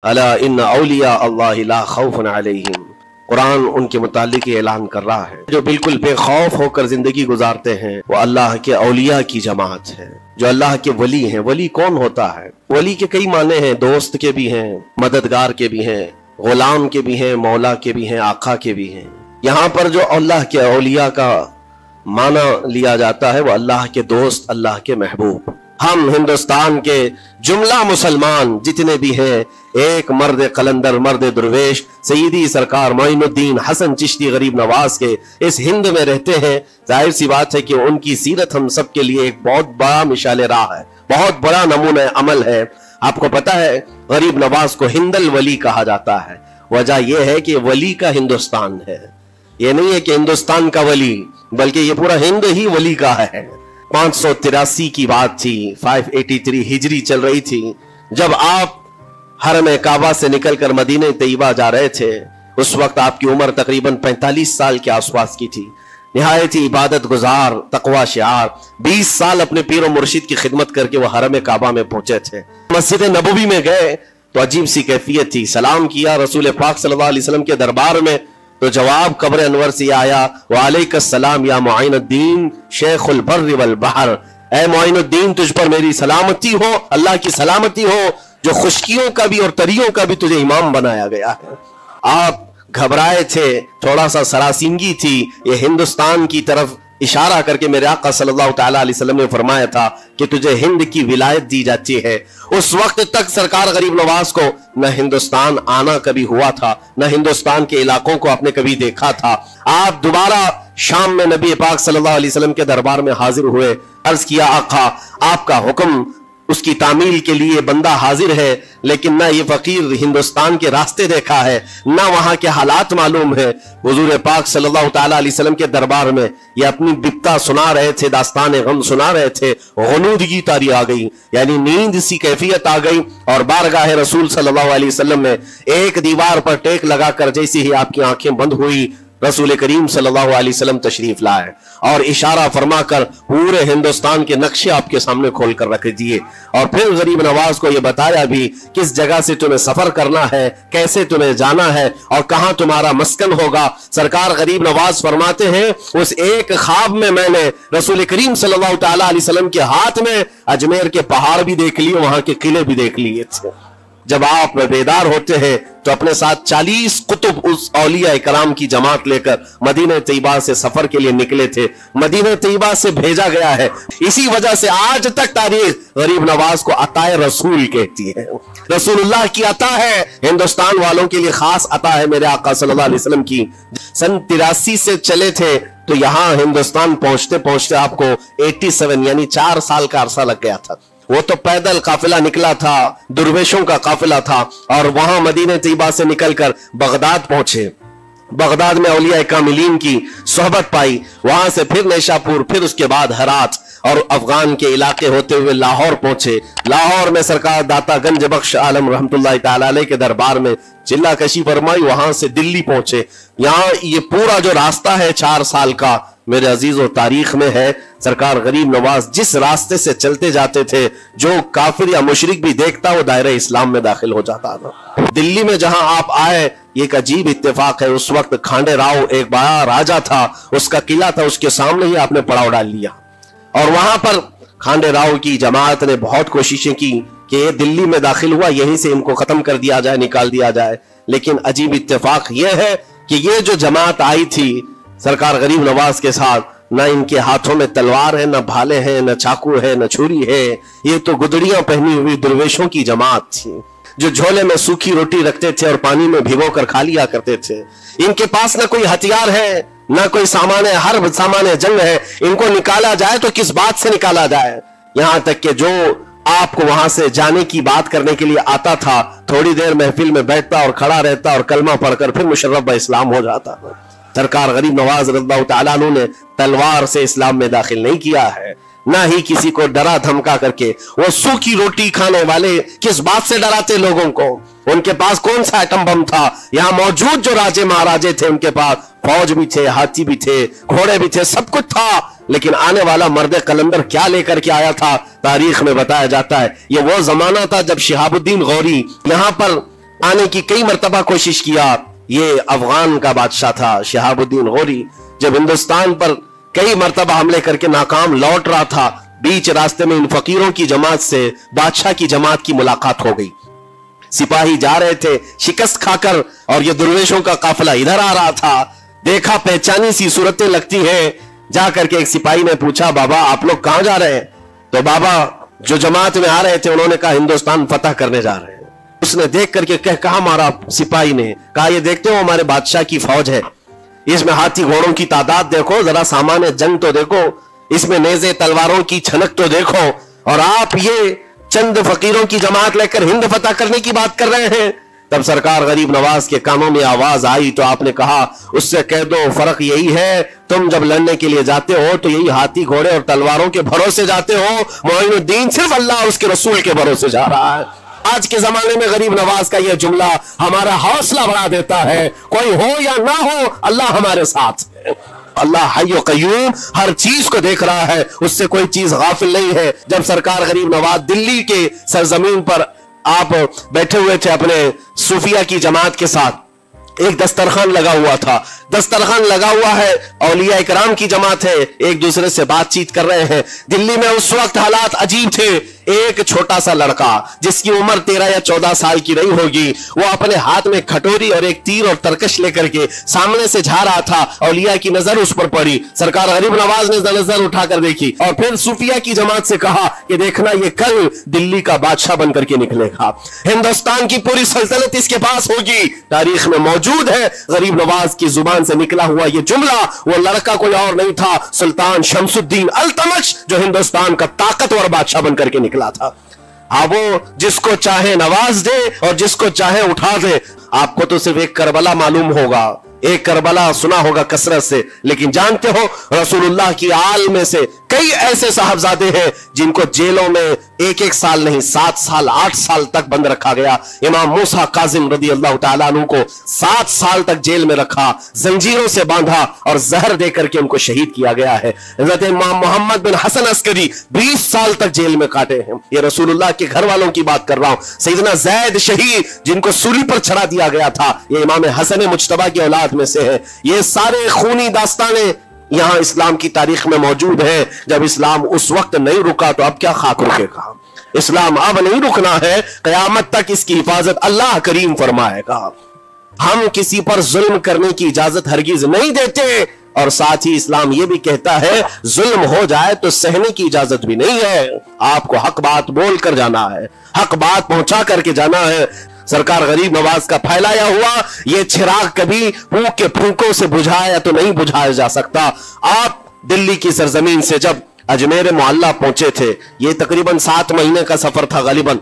अला इन्ना औलिया अल्लाह ला खौफुन अलैहिम। कुरान उनके मुतालिक ऐलान कर रहा है, जो बिल्कुल बेखौफ होकर जिंदगी गुजारते हैं वो अल्लाह के औलिया की जमात है, जो अल्लाह के वली हैं। वली कौन होता है? वली के कई माने हैं, दोस्त के भी हैं, मददगार के भी हैं, गुलाम के भी हैं, मौला के भी हैं, आका के भी हैं। यहाँ पर जो अल्लाह के औलिया का माना लिया जाता है वो अल्लाह के दोस्त, अल्लाह के महबूब। हम हिंदुस्तान के जुमला मुसलमान जितने भी हैं, एक मर्द कलंदर, मर्द दुर्वेश सईदी सरकार मोइनुद्दीन हसन चिश्ती गरीब नवाज के इस हिंद में रहते हैं। जाहिर सी बात है कि उनकी सीरत हम सब के लिए एक बहुत बड़ा मिसाल राह है, बहुत बड़ा नमूना अमल है। आपको पता है गरीब नवाज को हिंदल वली कहा जाता है। वजह यह है कि वली का हिंदुस्तान है। ये नहीं है कि हिंदुस्तान का वली, बल्कि ये पूरा हिंद ही वली का है। 583 की बात थी, 583 हिजरी चल रही थी, जब आप हरम काबा से निकलकर मदीने तैयबा जा रहे थे। उस वक्त आपकी उम्र तकरीबन 45 साल के आसपास की थी। निहायत ही इबादत गुजार, तकवा शिआर, 20 साल अपने पीर और मुर्शिद की खिदमत करके वो हरम काबा में पहुंचे थे। मस्जिद नबवी में गए तो अजीब सी कैफियत थी। सलाम किया रसूल पाक सल्लल्लाहु अलैहि वसल्लम के दरबार में, तो जवाब कब्र अनवर से आया, वालेकुम या मुइनुद्दीन शेखुल बर्र वल बहर। ऐ मुइनुद्दीन, तुझ पर मेरी सलामती हो, अल्लाह की सलामती हो, जो खुश्कियों का भी और तरियों का भी तुझे इमाम बनाया गया है। आप घबराए थे, थोड़ा सा सरासिंगी थी। ये हिंदुस्तान की तरफ इशारा करके मेरे आका सल्लल्लाहु तआला अलैहि वसल्लम ने फरमाया था कि तुझे हिंद की विलायत दी जाती है। उस वक्त तक सरकार गरीब नवाज को न हिंदुस्तान आना कभी हुआ था, न हिंदुस्तान के इलाकों को आपने कभी देखा था। आप दोबारा शाम में नबी पाक सल्लल्लाहु अलैहि वसल्लम के दरबार में हाजिर हुए। अर्ज किया, आका आपका हुक्म, उसकी तामील के लिए बंदा हाजिर है, लेकिन ना ये फकीर हिंदुस्तान के रास्ते देखा है, ना वहां के हालात मालूम है। हुजूर पाक सल्लल्लाहु तआला अलैहि वसल्लम के दरबार में ये अपनी बिपता सुना रहे थे, दास्तान गम सुना रहे थे। गुनूदगी तारी आ गई, यानी नींद सी कैफियत आ गई, और बारगाह रसूल सल्लल्लाहु अलैहि वसल्लम में एक दीवार पर टेक लगाकर जैसी ही आपकी आंखें बंद हुई, रसूल करीम सल्लल्लाहु अलैहि वसल्लम तशरीफ लाए और इशारा फरमाकर पूरे हिंदुस्तान के नक्शे आपके सामने खोल कर रख दिए। और फिर गरीब नवाज को यह बताया भी किस जगह से तुम्हें सफर करना है, कैसे तुम्हें जाना है और कहां तुम्हारा मस्कन होगा। सरकार गरीब नवाज फरमाते हैं, उस एक ख्वाब में मैंने रसूल करीम सल्लल्लाहु तआला अलैहि वसल्लम के हाथ में अजमेर के पहाड़ भी देख लिए, वहां के किले भी देख लिए थे। जब आप बेदार होते हैं तो अपने साथ 40 कुतुब उस औलिया इकराम की जमात लेकर मदीने तैयबा से सफर के लिए निकले थे। मदीने तैयबा से भेजा गया है। इसी वजह से आज तक तारीख गरीब नवाज को अताए रसूल कहती है। रसूलुल्लाह की अता है, हिंदुस्तान वालों के लिए खास अता है मेरे आका सल्लल्लाहु अलैहि वसल्लम की। सन 83 से चले थे तो यहां हिंदुस्तान पहुंचते पहुंचते आपको 87 यानी 4 साल का अरसा लग गया था। वो तो पैदल काफिला निकला था, दुर्वेशों का काफिला था, और वहां मदीने तैयबा से निकलकर बगदाद पहुंचे। बगदाद में औलिया कामिलीन की सोहबत पाई, वहां से फिर नेशापुर, फिर उसके बाद हरात और अफगान के इलाके होते हुए लाहौर पहुंचे। लाहौर में सरकार दाता गंज बख्श आलम रहमतुल्लाहि तआला अलैह के दरबार में चिल्ला कशी फरमाई, वहां से दिल्ली पहुंचे। यहाँ ये पूरा जो रास्ता है 4 साल का मेरे अजीजों तारीख में है। सरकार गरीब नवाज जिस रास्ते से चलते जाते थे, जो काफिर या मुशरिक भी देखता वो दायरे इस्लाम में दाखिल हो जाता था। दिल्ली में जहां आप आए, एक अजीब इत्तेफाक है, उस वक्त खांडे राव एक बड़ा राजा था, उसका किला था, उसके सामने ही आपने पड़ाव डाल लिया। और वहां पर खांडे राव की जमात ने बहुत कोशिशें की कि ये दिल्ली में दाखिल हुआ, यहीं से इनको खत्म कर दिया जाए, निकाल दिया जाए। लेकिन अजीब इत्तेफाक यह है कि ये जो जमात आई थी सरकार गरीब नवाज के साथ, ना इनके हाथों में तलवार है, ना भाले हैं, ना चाकू है, ना छुरी है। ये तो गुदड़ियां पहनी हुई दुर्वेशों की जमात थी, जो झोले में सूखी रोटी रखते थे और पानी में भिगो कर खा लिया करते थे। इनके पास ना कोई हथियार है, ना कोई सामान है, हर सामान जंग है। इनको निकाला जाए तो किस बात से निकाला जाए। यहां तक कि जो आपको वहां से जाने की बात करने के लिए आता था, थोड़ी देर महफिल में बैठता और खड़ा रहता और कलमा पढ़कर फिर मुशर्रफ ब इस्लाम हो जाता। सरकार गरीब नवाज रज़ियल्लाहु तआला अन्हु ने तलवार से इस्लाम में दाखिल नहीं किया है, ना ही किसी को डरा धमका करके। वो सूखी रोटी खाने वाले किस बात से डराते लोगों को? उनके पास कौन सा एटम बम था? यहाँ मौजूद जो राजे महाराजे थे उनके पास फौज भी थे, हाथी भी थे, घोड़े भी थे, सब कुछ था। लेकिन आने वाला मर्द कलंदर क्या लेकर के आया था, तारीख में बताया जाता है। ये वो जमाना था जब शिहाबुद्दीन गौरी यहाँ पर आने की कई मरतबा कोशिश किया। ये अफगान का बादशाह था शहाबुद्दीन गौरी, जब हिंदुस्तान पर कई मरतबा हमले करके नाकाम लौट रहा था, बीच रास्ते में इन फकीरों की जमात से बादशाह की जमात की मुलाकात हो गई। सिपाही जा रहे थे शिकस्त खाकर और ये दुर्वेशों का काफिला इधर आ रहा था। देखा पहचानी सी सूरतें लगती हैं। जाकर के एक सिपाही ने पूछा, बाबा आप लोग कहां जा रहे हैं? तो बाबा जो जमात में आ रहे थे उन्होंने कहा हिंदुस्तान फतह करने जा रहे हैं। उसने देख करके कहा मारा सिपाही ने, कहा ये देखते हो हमारे बादशाह की फौज है, इसमें हाथी घोड़ों की तादाद देखो, जरा सामान जंग तो देखो, इसमें नेज़े तलवारों की छनक तो देखो, और आप ये चंद फकीरों की जमात लेकर हिंद फतह करने की बात कर रहे हैं। तब सरकार गरीब नवाज के कानों में आवाज आई तो आपने कहा, उससे कह दो फर्क यही है, तुम जब लड़ने के लिए जाते हो तो यही हाथी घोड़े और तलवारों के भरोसे जाते हो, मोइनुद्दीन सिर्फ अल्लाह उसके रसूल के भरोसे जा रहा है। आज के जमाने में गरीब नवाज का यह जुमला हमारा हौसला बढ़ा देता है, कोई हो या ना हो अल्लाह हमारे साथ है। अल्लाह हय्य क़य्यूम हर चीज को देख रहा है, उससे कोई चीज गाफिल नहीं है। जब सरकार गरीब नवाज दिल्ली के सरजमीन पर आप बैठे हुए थे अपने सूफिया की जमात के साथ, एक दस्तरखान लगा हुआ था, दस्तरखान लगा हुआ है, औलिया इकराम की जमात है, एक दूसरे से बातचीत कर रहे हैं। दिल्ली में उस वक्त हालात अजीब थे। एक छोटा सा लड़का जिसकी उम्र 13 या 14 साल की रही होगी, वो अपने हाथ में खटोरी और एक तीर और तरकश लेकर के सामने से जा रहा था। औलिया की नजर उस पर पड़ी, सरकार गरीब नवाज ने नजर उठाकर देखी और फिर सूफिया की जमात से कहा कि देखना ये कल दिल्ली का बादशाह बनकर के निकलेगा, हिंदुस्तान की पूरी सल्तनत इसके पास होगी। तारीख में मौजूद है गरीब नवाज की जुबान से निकला हुआ ये जुमला। वो लड़का कोई और नहीं था, सुल्तान शमसुद्दीन अल्तमश, जो हिंदुस्तान का ताकतवर बादशाह बनकर के निकला था। हाँ, वो जिसको चाहे नवाज दे और जिसको चाहे उठा दे। आपको तो सिर्फ एक करबला मालूम होगा, एक करबला सुना होगा कसरत से, लेकिन जानते हो रसूलुल्लाह की आल में से कई ऐसे साहबजादे हैं जिनको जेलों में एक एक साल नहीं 7 साल 8 साल तक बंद रखा गया। इमाम मूसा काजिम रदी अल्लाह तआला अन्हु को 7 साल तक जेल में रखा, जंजीरों से बांधा और जहर देकर के उनको शहीद किया गया है। हज़रत इमाम मोहम्मद बिन हसन अस्करी 20 साल तक जेल में काटे हैं। ये रसूलुल्लाह के घर वालों की बात कर रहा हूं। सैयदना ज़ैद शहीद जिनको सूली पर चढ़ा दिया गया था, ये इमाम हसन मुज्तबा की औलाद में से है। ये सारे खूनी दास्ताने यहां इस्लाम की तारीख में मौजूद है। जब इस्लाम उस वक्त नहीं रुका तो अब क्या खाक रुकेगा? इस्लाम अब नहीं रुकना है, क़यामत तक इसकी हिफाजत अल्लाह करीम फरमाएगा। हम किसी पर जुल्म करने की इजाजत हरगिज नहीं देते, और साथ ही इस्लाम यह भी कहता है जुल्म हो जाए तो सहने की इजाजत भी नहीं है। आपको हक बात बोल कर जाना है, हक बात पहुंचा करके जाना है। सरकार गरीब नवाज का फैलाया हुआ ये चिराग कभी फूंक के फूंकों से बुझाया तो नहीं बुझाया जा सकता। आप दिल्ली की सरजमीन से जब अजमेर मोहल्ला पहुंचे थे, ये तकरीबन 7 महीने का सफर था गालिबन।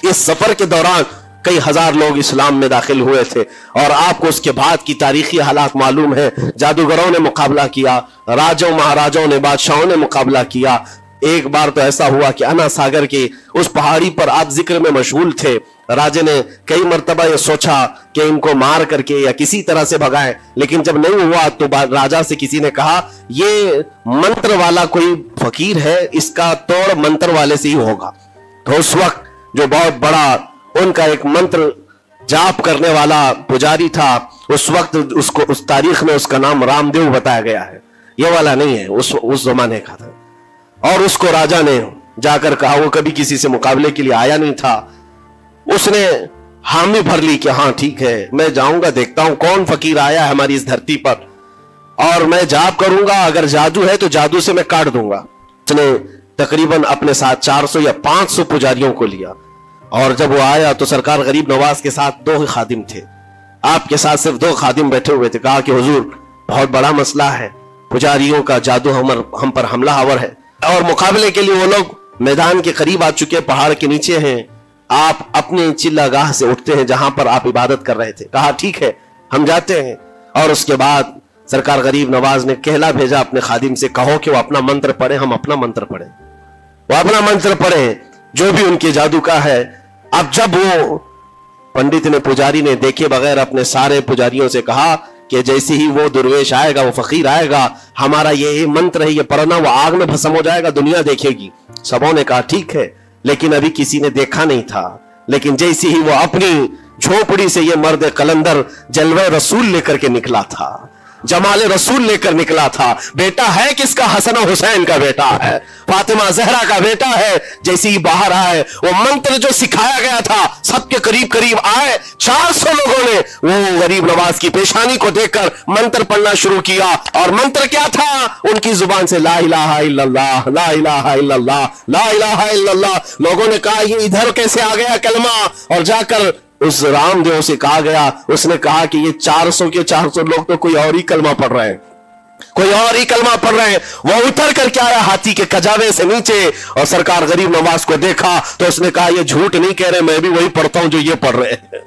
इस सफर के दौरान कई हजार लोग इस्लाम में दाखिल हुए थे, और आपको उसके बाद की तारीखी हालात मालूम है। जादूगरों ने मुकाबला किया, राजाओं महाराजाओं ने, बादशाहों ने मुकाबला किया। एक बार तो ऐसा हुआ कि अना सागर की उस पहाड़ी पर आप जिक्र में मशगूल थे, राजे ने कई मर्तबा ये सोचा कि इनको मार करके या किसी तरह से भगाएं, लेकिन जब नहीं हुआ तो राजा से किसी ने कहा ये मंत्र वाला कोई फकीर है, इसका तोड़ मंत्र वाले से ही होगा। तो उस वक्त जो बहुत बड़ा उनका एक मंत्र जाप करने वाला पुजारी था, उस वक्त उसको उस तारीख में उसका नाम रामदेव बताया गया है, ये वाला नहीं है, उस जमाने का था। और उसको राजा ने जाकर कहा, वो कभी किसी से मुकाबले के लिए आया नहीं था, उसने हामी भर ली कि हाँ ठीक है, मैं जाऊंगा, देखता हूं कौन फकीर आया है हमारी इस धरती पर, और मैं जाप करूंगा, अगर जादू है तो जादू से मैं काट दूंगा। उसने तकरीबन अपने साथ 400 या 500 पुजारियों को लिया, और जब वो आया तो सरकार गरीब नवाज के साथ 2 खादिम थे, आपके साथ सिर्फ 2 खादिम बैठे हुए थे। कहा कि हुजूर बहुत बड़ा मसला है, पुजारियों का जादू हम पर हमलावर है, और मुकाबले के लिए वो लोग मैदान के करीब आ चुके, पहाड़ के नीचे हैं, आप अपने चिल्लागाह से उठते हैं जहां पर आप इबादत कर रहे थे। कहा ठीक है हम जाते हैं। और उसके बाद सरकार गरीब नवाज ने कहला भेजा अपने खादिम से, कहो कि वो अपना मंत्र पढ़े, हम अपना मंत्र पढ़े, वो अपना मंत्र पढ़े जो भी उनके जादू का है। अब जब वो पंडित ने, पुजारी ने देखे बगैर अपने सारे पुजारियों से कहा कि जैसे ही वो दुर्वेश आएगा, वो फकीर आएगा, हमारा ये मंत्र है, ये पढ़ना, वो आग में भस्म हो जाएगा, दुनिया देखेगी। सबों ने कहा ठीक है, लेकिन अभी किसी ने देखा नहीं था। लेकिन जैसे ही वो अपनी झोपड़ी से ये मर्द कलंदर जलवे रसूल लेकर के निकला था, जमाल रसूल लेकर निकला था। बेटा है किसका? हसन और हुसैन का बेटा है, फातिमा जहरा का बेटा है। जैसे ही बाहर आए, वो मंत्र जो सिखाया गया था सबके करीब करीब आए। 400 लोगों ने वो गरीब नवाज की पेशानी को देखकर मंत्र पढ़ना शुरू किया। और मंत्र क्या था? उनकी जुबान से ला इलाहा इल्लल्लाह, ला इलाहा इल्लल्लाह, ला इलाहा इल्लल्लाह। लोगों ने कहा ये इधर कैसे आ गया कलमा? और जाकर उस रामदेव से कहा गया, उसने कहा कि ये 400 के 400 लोग तो कोई और ही कलमा पढ़ रहे हैं, कोई और ही कलमा पढ़ रहे हैं। वो उतर करके आया हाथी के कजावे से नीचे और सरकार गरीब नवाज को देखा तो उसने कहा ये झूठ नहीं कह रहे, मैं भी वही पढ़ता हूं जो ये पढ़ रहे हैं।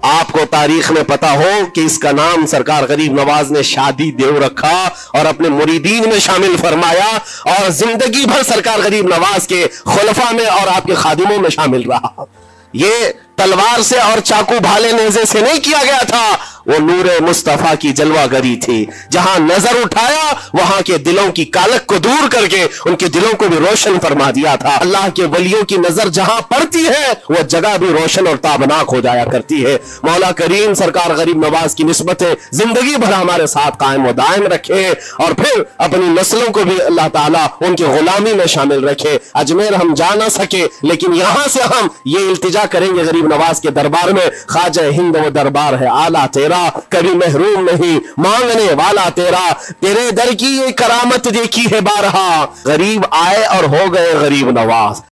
आपको तारीख में पता हो कि इसका नाम सरकार गरीब नवाज ने शादी देव रखा और अपने मुरीदीन में शामिल फरमाया और जिंदगी भर सरकार गरीब नवाज के खुलफा में और आपके खादिमों में शामिल रहा। ये तलवार से और चाकू भाले नेज़े से नहीं किया गया था, वो नूरे मुस्तफा की जलवागरी थी। जहां नजर उठाया वहां के दिलों की कालक को दूर करके उनके दिलों को भी रोशन फरमा दिया था। अल्लाह के वलियों की नजर जहां पड़ती है वो जगह भी रोशन और ताबनाक हो जाया करती है। मौला करीम सरकार गरीब नवाज की निस्बतें जिंदगी भर हमारे साथ कायम व दायम रखे और फिर अपनी नस्लों को भी अल्लाह ताला उनकी गुलामी में शामिल रखे। अजमेर हम जा ना सके लेकिन यहां से हम ये इल्तिजा करेंगे गरीब नवाज के दरबार में, ख्वाजा हिंद वो दरबार है आला तेरा, कभी महरूम नहीं मांगने वाला तेरा, तेरे दर की ये करामत देखी है बारहा, गरीब आए और हो गए गरीब नवाज।